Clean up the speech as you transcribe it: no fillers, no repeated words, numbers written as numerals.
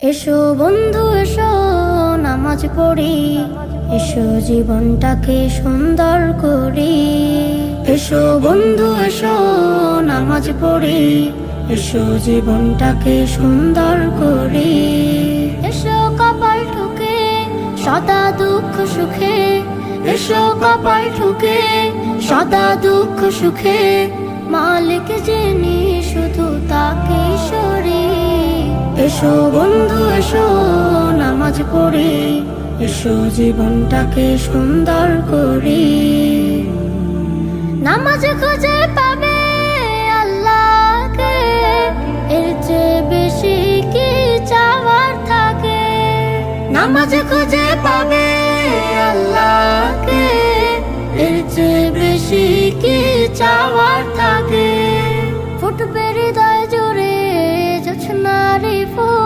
এসো বন্ধু এসো নামাজ পড়ি, এসো জীবনটাকে সুন্দর করি। এসো বন্ধু এসো নামাজ পড়ি, এসো জীবনটাকে সুন্দর করি। এসো কপাল ঠুকে সদা দুঃখ সুখে, এসো কপাল ঠুকে সদা দুঃখ সুখে, মালিক যিনি শুধু তাকে সরি। এসো বন্ধু এসো নামাজ পড়ি, এসো জীবনটাকে সুন্দর করি। নামাজ খুঁজে পাবে আল্লাহকে, এর চেয়ে বেশি কি চাওয়ার থাকে। নামাজ খুঁজে পাবে আল্লাহকে, এর চেয়ে বেশি কি চাওয়ার থাকে। ফুটবে হৃদয় জুড়ে জোছনারি ফুল।